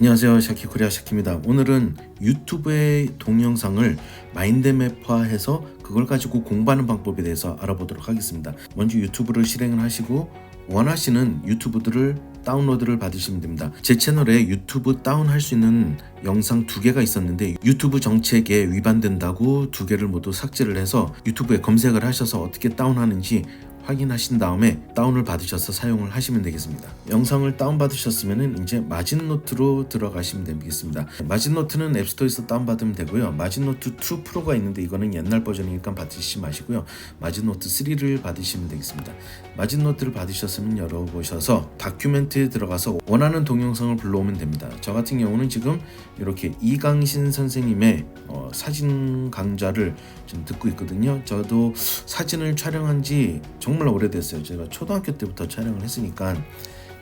안녕하세요, 샤키코리아 샤키입니다. 오늘은 유튜브의 동영상을 마인드맵화해서 그걸 가지고 공부하는 방법에 대해서 알아보도록 하겠습니다. 먼저 유튜브를 실행을 하시고 원하시는 유튜브들을 다운로드를 받으시면 됩니다. 제 채널에 유튜브 다운할 수 있는 영상 2개가 있었는데 유튜브 정책에 위반된다고 2개를 모두 삭제를 해서 유튜브에 검색을 하셔서 어떻게 다운하는지 확인하신 다음에 다운을 받으셔서 사용을 하시면 되겠습니다. 영상을 다운받으셨으면 이제 마진노트로 들어가시면 되겠습니다. 마진노트는 앱스토어에서 다운받으면 되고요. 마진노트 2 프로가 있는데 이거는 옛날 버전이니까 받으시지 마시고요. 마진노트 3를 받으시면 되겠습니다. 마진노트를 받으셨으면 열어보셔서 다큐멘트에 들어가서 원하는 동영상을 불러오면 됩니다. 저 같은 경우는 지금 이렇게 이강신 선생님의 사진 강좌를 좀 듣고 있거든요. 저도 사진을 촬영한 지 정말 오래됐어요. 제가 초등학교 때부터 촬영을 했으니까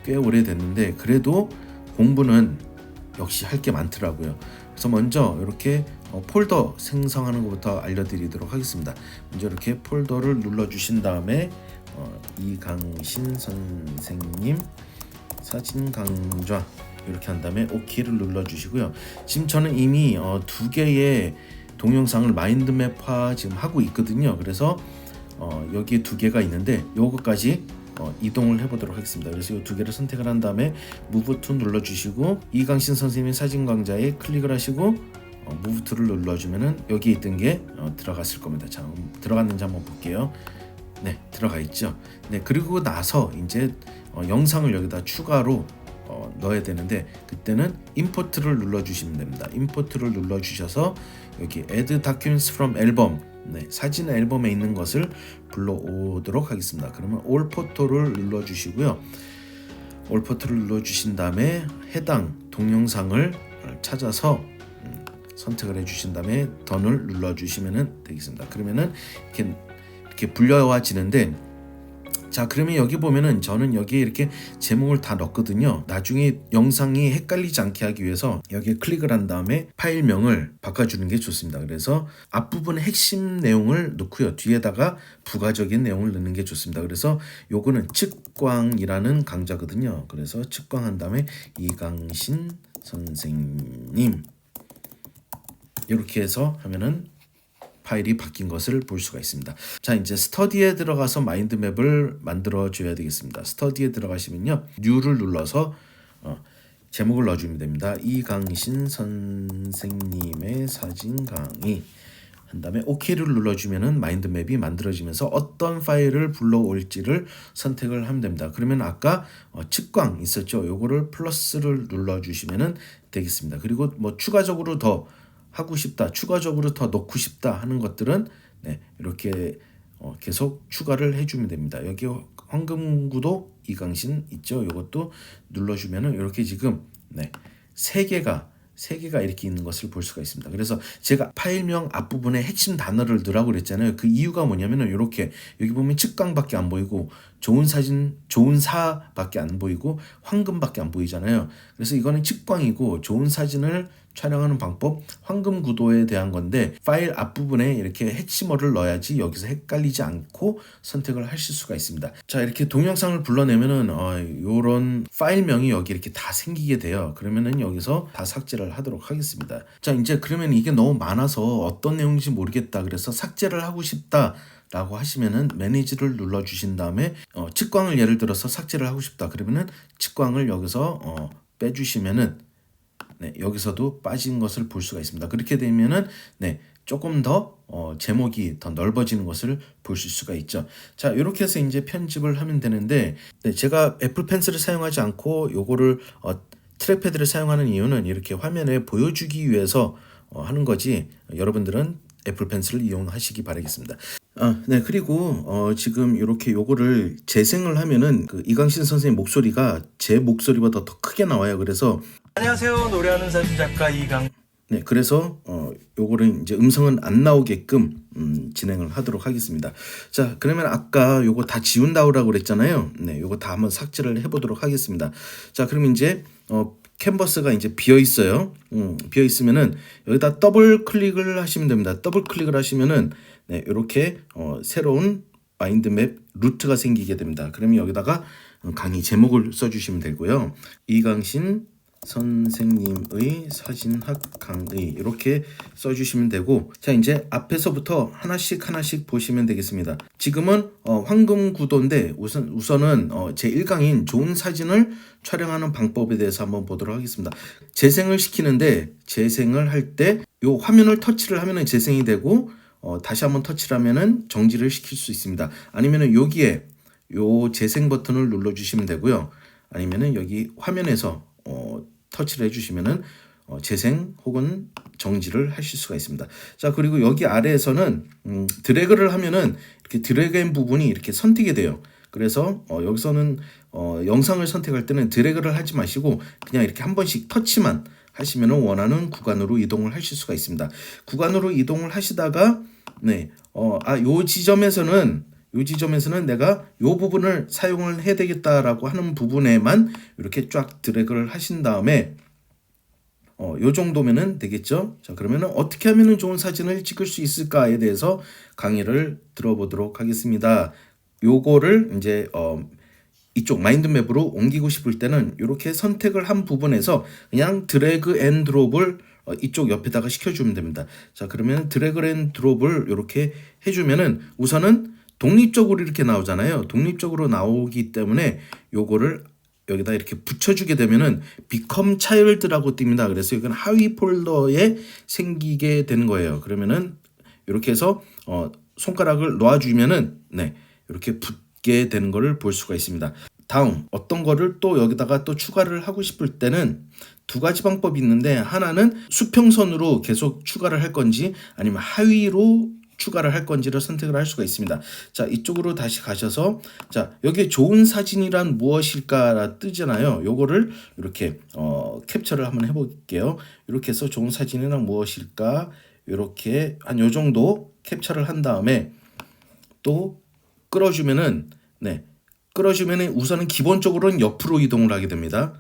꽤 오래됐는데 그래도 공부는 역시 할 게 많더라고요. 그래서 먼저 이렇게 폴더 생성하는 것부터 알려드리도록 하겠습니다. 먼저 이렇게 폴더를 눌러주신 다음에 이강신 선생님 사진 강좌 이렇게 한 다음에 OK를 눌러주시고요. 지금 저는 이미 2개의 동영상을 마인드맵화 지금 하고 있거든요. 그래서 여기 2개가 있는데 요거까지 이동을 해보도록 하겠습니다. 그래서 이 2개를 선택을 한 다음에 Move to 눌러주시고 이강신 선생님의 사진 강좌에 클릭을 하시고 Move to를 눌러주면은 여기 있던 게 들어갔을 겁니다. 자, 들어갔는지 한번 볼게요. 네, 들어가 있죠. 네, 그리고 나서 이제 영상을 여기다 추가로 넣어야 되는데 그때는 임포트를 눌러주시면 됩니다. 임포트를 눌러주셔서 여기 Add Documents from Album 사진 앨범에 있는 것을 불러오도록 하겠습니다. 그러면 All Photo를 눌러주시고요. All Photo를 눌러주신 다음에 해당 동영상을 찾아서 선택을 해주신 다음에 Done을 눌러주시면 되겠습니다. 그러면은 이렇게 불려와지는데 자, 그러면 여기 보면은 저는 여기에 이렇게 제목을 다 넣었거든요. 나중에 영상이 헷갈리지 않게 하기 위해서 여기에 클릭을 한 다음에 파일명을 바꿔주는 게 좋습니다. 그래서 앞부분에 핵심 내용을 넣고요. 뒤에다가 부가적인 내용을 넣는 게 좋습니다. 그래서 요거는 측광이라는 강좌거든요. 그래서 측광한 다음에 이강신 선생님 이렇게 해서 하면은 파일이 바뀐 것을 볼 수가 있습니다. 자, 이제 스터디에 들어가서 마인드맵을 만들어 줘야 되겠습니다. 스터디에 들어가시면요, 뉴를 눌러서 제목을 넣어주면 됩니다. 이강신 선생님의 사진 강의 한 다음에 OK를 눌러주면은 마인드맵이 만들어지면서 어떤 파일을 불러올지를 선택을 하면 됩니다. 그러면 아까 측광 있었죠? 요거를 플러스를 눌러주시면은 되겠습니다. 그리고 뭐 추가적으로 더 하고 싶다, 추가적으로 더 넣고 싶다 하는 것들은 이렇게 계속 추가를 해주면 됩니다. 여기 황금구도 이강신 있죠? 이것도 눌러주면은 이렇게 지금 3개가 이렇게 있는 것을 볼 수가 있습니다. 그래서 제가 파일명 앞부분에 핵심 단어를 넣으라고 그랬잖아요. 그 이유가 뭐냐면은 이렇게 여기 보면 측광밖에 안 보이고 좋은 사진, 좋은 사밖에 안 보이고 황금밖에 안 보이잖아요. 그래서 이거는 측광이고 좋은 사진을 촬영하는 방법, 황금 구도에 대한 건데 파일 앞부분에 이렇게 핵심어를 넣어야지 여기서 헷갈리지 않고 선택을 하실 수가 있습니다. 자, 이렇게 동영상을 불러내면은 요런 파일명이 여기 이렇게 다 생기게 돼요. 그러면은 여기서 다 삭제를 하도록 하겠습니다. 자, 이제 그러면 이게 너무 많아서 어떤 내용인지 모르겠다 그래서 삭제를 하고 싶다 라고 하시면은 매니지를 눌러주신 다음에 측광을 예를 들어서 삭제를 하고 싶다 그러면은 측광을 여기서 빼주시면은 여기서도 빠진 것을 볼 수가 있습니다. 그렇게 되면은 조금 더 제목이 더 넓어지는 것을 보실 수가 있죠. 자, 이렇게 해서 이제 편집을 하면 되는데 제가 애플 펜슬을 사용하지 않고 요거를 트랙패드를 사용하는 이유는 이렇게 화면에 보여주기 위해서 하는 거지 여러분들은 애플 펜슬을 이용하시기 바라겠습니다. 그리고 지금 이렇게 요거를 재생을 하면은 그 이강신 선생님 목소리가 제 목소리보다 더 크게 나와요. 그래서 안녕하세요. 노래하는 사진작가 이강. 그래서 요거를 이제 음성은 안 나오게끔 진행을 하도록 하겠습니다. 자, 그러면 아까 요거 다 지운다고 그랬잖아요. 요거 다 한번 삭제를 해보도록 하겠습니다. 자, 그럼 이제 캔버스가 이제 비어 있어요. 비어 있으면은 여기다 더블 클릭을 하시면 됩니다. 더블 클릭을 하시면은 이렇게 새로운 마인드맵 루트가 생기게 됩니다. 그러면 여기다가 강의 제목을 써주시면 되고요. 이강신 선생님의 사진학 강의 이렇게 써주시면 되고, 자 이제 앞에서부터 하나씩 보시면 되겠습니다. 지금은 황금 구도인데 우선은 제 1강인 좋은 사진을 촬영하는 방법에 대해서 한번 보도록 하겠습니다. 재생을 시키는데, 재생을 할 때 요 화면을 터치를 하면은 재생이 되고, 다시 한번 터치를 하면은 정지를 시킬 수 있습니다. 아니면은 여기에 요 재생 버튼을 눌러 주시면 되고요. 아니면은 여기 화면에서 터치를 해주시면은 재생 혹은 정지를 하실 수가 있습니다. 자 그리고 여기 아래에서는 드래그를 하면은 이렇게 드래그한 부분이 이렇게 선택이 돼요. 그래서 여기서는 영상을 선택할 때는 드래그를 하지 마시고 그냥 이렇게 한 번씩 터치만 하시면은 원하는 구간으로 이동을 하실 수가 있습니다. 구간으로 이동을 하시다가 요 지점에서는 내가 요 부분을 사용을 해야 되겠다라고 하는 부분에만 이렇게 쫙 드래그를 하신 다음에 요 정도면은 되겠죠. 자 그러면은 어떻게 하면은 좋은 사진을 찍을 수 있을까에 대해서 강의를 들어보도록 하겠습니다. 요거를 이제 이쪽 마인드맵으로 옮기고 싶을 때는 이렇게 선택을 한 부분에서 그냥 드래그 앤 드롭을 이쪽 옆에다가 시켜주면 됩니다. 자 그러면 드래그 앤 드롭을 이렇게 해주면은 우선은 독립적으로 이렇게 나오잖아요. 독립적으로 나오기 때문에 요거를 여기다 이렇게 붙여주게 되면은 become child라고 뜹니다. 그래서 이건 하위 폴더에 생기게 되는 거예요. 그러면은 이렇게 해서 손가락을 놓아주면은 이렇게 붙게 되는 거를 볼 수가 있습니다. 다음 어떤 거를 또 여기다가 또 추가를 하고 싶을 때는 두 가지 방법이 있는데, 하나는 수평선으로 계속 추가를 할 건지 아니면 하위로 추가를 할 건지를 선택을 할 수가 있습니다. 자 이쪽으로 다시 가셔서 자 여기 좋은 사진이란 무엇일까 뜨잖아요. 요거를 이렇게 캡처를 한번 해볼게요. 이렇게 해서 좋은 사진이란 무엇일까 이렇게 한 요 정도 캡처를 한 다음에 또 끌어주면은 우선은 기본적으로는 옆으로 이동을 하게 됩니다.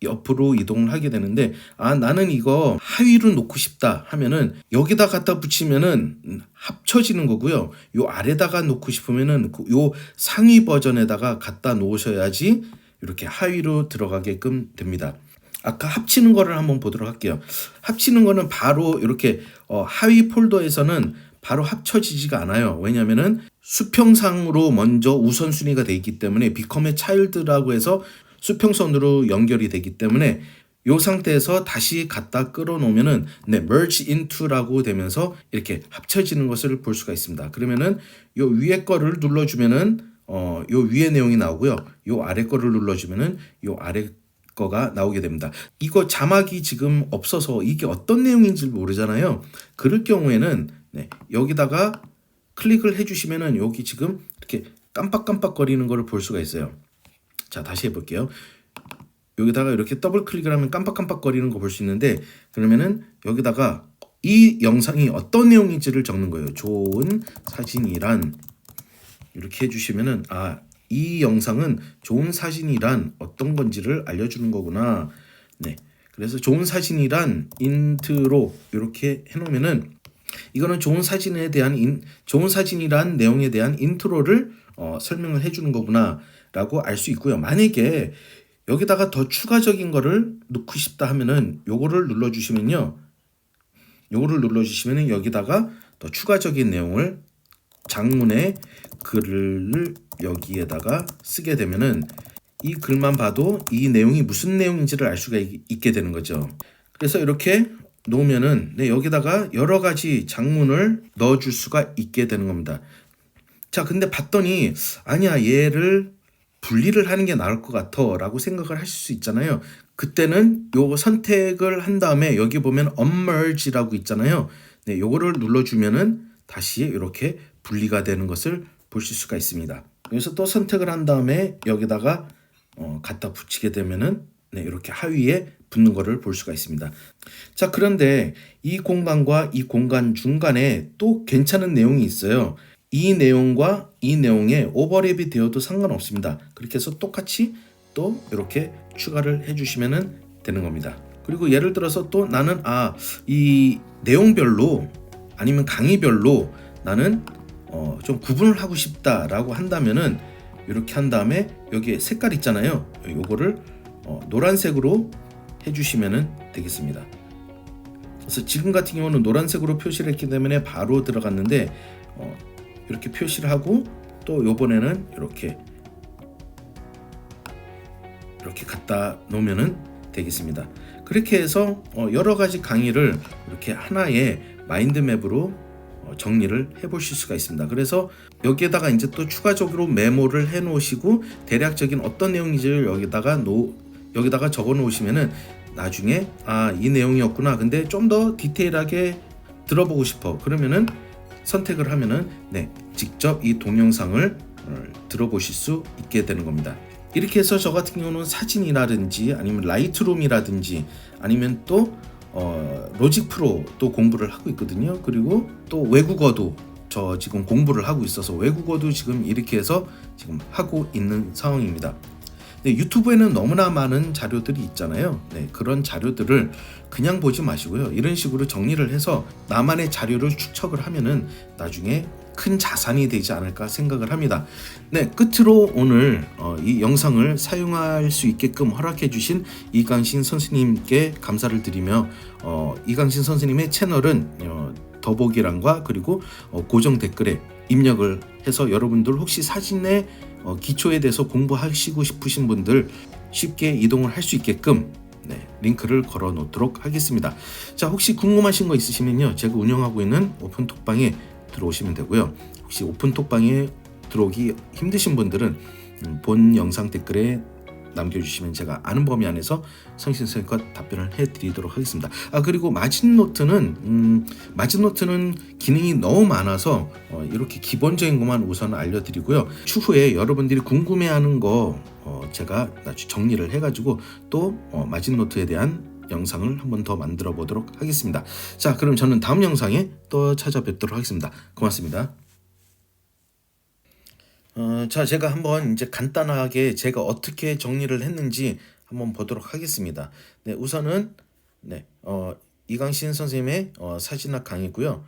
옆으로 이동을 하게 되는데, 나는 이거 하위로 놓고 싶다 하면은 여기다 갖다 붙이면은 합쳐지는 거고요. 요 아래다가 놓고 싶으면은 요 상위 버전에다가 갖다 놓으셔야지 이렇게 하위로 들어가게끔 됩니다. 아까 합치는 거를 한번 보도록 할게요. 합치는 거는 바로 이렇게 하위 폴더에서는 바로 합쳐지지가 않아요. 왜냐면은 수평상으로 먼저 우선순위가 돼 있기 때문에 become a child라고 해서 수평선으로 연결이 되기 때문에 이 상태에서 다시 갖다 끌어놓으면은 merge into라고 되면서 이렇게 합쳐지는 것을 볼 수가 있습니다. 그러면은 요 위에 거를 눌러주면은 요 위에 내용이 나오고요. 요 아래 거를 눌러주면은 요 아래 거가 나오게 됩니다. 이거 자막이 지금 없어서 이게 어떤 내용인지 모르잖아요. 그럴 경우에는 여기다가 클릭을 해주시면은 여기 지금 이렇게 깜빡깜빡거리는 거를 볼 수가 있어요. 자 다시 해볼게요. 여기다가 이렇게 더블 클릭을 하면 깜빡깜빡거리는 거 볼 수 있는데, 그러면은 여기다가 이 영상이 어떤 내용인지를 적는 거예요. 좋은 사진이란 이렇게 해주시면은 이 영상은 좋은 사진이란 어떤 건지를 알려주는 거구나. 그래서 좋은 사진이란 인트로 이렇게 해놓으면은 이거는 좋은 사진이란 내용에 대한 인트로를 설명을 해주는 거구나 라고 알 수 있고요. 만약에 여기다가 더 추가적인 거를 넣고 싶다 하면은 요거를 눌러주시면요. 여기다가 더 추가적인 내용을 장문의 글을 여기에다가 쓰게 되면은 이 글만 봐도 이 내용이 무슨 내용인지를 알 수가 있게 되는 거죠. 그래서 이렇게 놓으면은 여기다가 여러 가지 장문을 넣어줄 수가 있게 되는 겁니다. 자 근데 봤더니 아니야 얘를 분리를 하는 게 나을 것 같아 라고 생각을 하실 수 있잖아요. 그때는 요거 선택을 한 다음에 여기 보면 unmerge라고 있잖아요. 요거를 눌러주면은 다시 이렇게 분리가 되는 것을 보실 수가 있습니다. 여기서 또 선택을 한 다음에 여기다가 갖다 붙이게 되면은 이렇게 하위에 붙는 거를 볼 수가 있습니다. 자 그런데 이 공간과 이 공간 중간에 또 괜찮은 내용이 있어요. 이 내용과 이 내용에 오버랩이 되어도 상관없습니다. 그렇게 해서 똑같이 또 이렇게 추가를 해주시면 되는 겁니다. 그리고 예를 들어서 또 나는 이 내용별로 아니면 강의별로 나는 좀 구분을 하고 싶다라고 한다면은 이렇게 한 다음에 여기에 색깔 있잖아요. 요거를 노란색으로 해주시면 되겠습니다. 그래서 지금 같은 경우는 노란색으로 표시를 했기 때문에 바로 들어갔는데 이렇게 표시를 하고 또 요번에는 이렇게 갖다 놓으면 되겠습니다. 그렇게 해서 여러 가지 강의를 이렇게 하나의 마인드맵으로 정리를 해 보실 수가 있습니다. 그래서 여기에다가 이제 또 추가적으로 메모를 해 놓으시고 대략적인 어떤 내용인지를 여기다가 적어 놓으시면은 나중에 이 내용이었구나. 근데 좀 더 디테일하게 들어보고 싶어. 그러면은 선택을 하면은 직접 이 동영상을 들어보실 수 있게 되는 겁니다. 이렇게 해서 저 같은 경우는 사진이라든지 아니면 라이트룸이라든지 아니면 또 로직 프로 또 공부를 하고 있거든요. 그리고 또 외국어도 저 지금 공부를 하고 있어서 외국어도 지금 이렇게 해서 지금 하고 있는 상황입니다. 유튜브에는 너무나 많은 자료들이 있잖아요. 그런 자료들을 그냥 보지 마시고요. 이런 식으로 정리를 해서 나만의 자료를 축적을 하면은 나중에 큰 자산이 되지 않을까 생각을 합니다. 끝으로 오늘 이 영상을 사용할 수 있게끔 허락해 주신 이강신 선생님께 감사를 드리며 이강신 선생님의 채널은 더보기란과 그리고 고정 댓글에 입력을 해서 여러분들 혹시 사진의 기초에 대해서 공부하시고 싶으신 분들 쉽게 이동을 할 수 있게끔 링크를 걸어 놓도록 하겠습니다. 자, 혹시 궁금하신 거 있으시면요, 제가 운영하고 있는 오픈톡방에 들어오시면 되고요. 혹시 오픈톡방에 들어오기 힘드신 분들은 본 영상 댓글에 남겨주시면 제가 아는 범위 안에서 성심성의껏 답변을 해드리도록 하겠습니다. 그리고 마진노트는 기능이 너무 많아서 이렇게 기본적인 것만 우선 알려드리고요. 추후에 여러분들이 궁금해하는 거 제가 정리를 해가지고 또 마진노트에 대한 영상을 한번 더 만들어 보도록 하겠습니다. 자, 그럼 저는 다음 영상에 또 찾아뵙도록 하겠습니다. 고맙습니다. 자, 제가 한번 이제 간단하게 제가 어떻게 정리를 했는지 한번 보도록 하겠습니다. 우선은 이강신 선생님의 사진학 강의고요.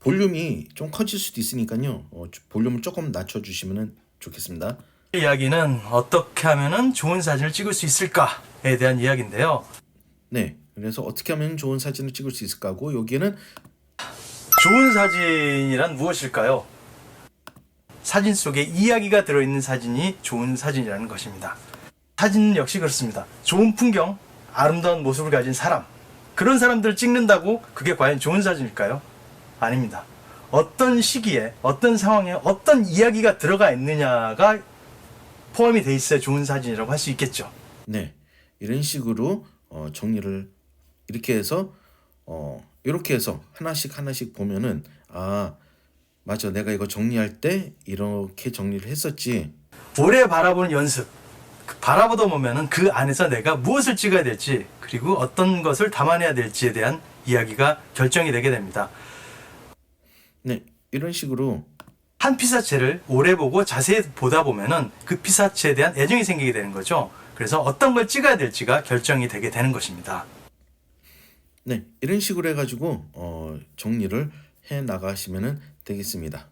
볼륨이 좀 커질 수도 있으니까요. 볼륨을 조금 낮춰주시면 좋겠습니다. 이 이야기는 어떻게 하면 좋은 사진을 찍을 수 있을까에 대한 이야기인데요. 그래서 어떻게 하면 좋은 사진을 찍을 수 있을까 하고 여기에는 좋은 사진이란 무엇일까요? 사진 속에 이야기가 들어있는 사진이 좋은 사진이라는 것입니다. 사진은 역시 그렇습니다. 좋은 풍경, 아름다운 모습을 가진 사람, 그런 사람들을 찍는다고 그게 과연 좋은 사진일까요? 아닙니다. 어떤 시기에, 어떤 상황에 어떤 이야기가 들어가 있느냐가 포함이 돼 있어야 좋은 사진이라고 할 수 있겠죠. 이런 식으로 정리를 이렇게 해서 하나씩 보면은 맞아, 내가 이거 정리할 때 이렇게 정리를 했었지. 오래 바라보는 연습. 바라보다 보면은 그 안에서 내가 무엇을 찍어야 될지 그리고 어떤 것을 담아내야 될지에 대한 이야기가 결정이 되게 됩니다. 이런 식으로 한 피사체를 오래 보고 자세히 보다 보면은 그 피사체에 대한 애정이 생기게 되는 거죠. 그래서 어떤 걸 찍어야 될지가 결정이 되게 되는 것입니다. 이런 식으로 해가지고 정리를 해 나가시면 되겠습니다.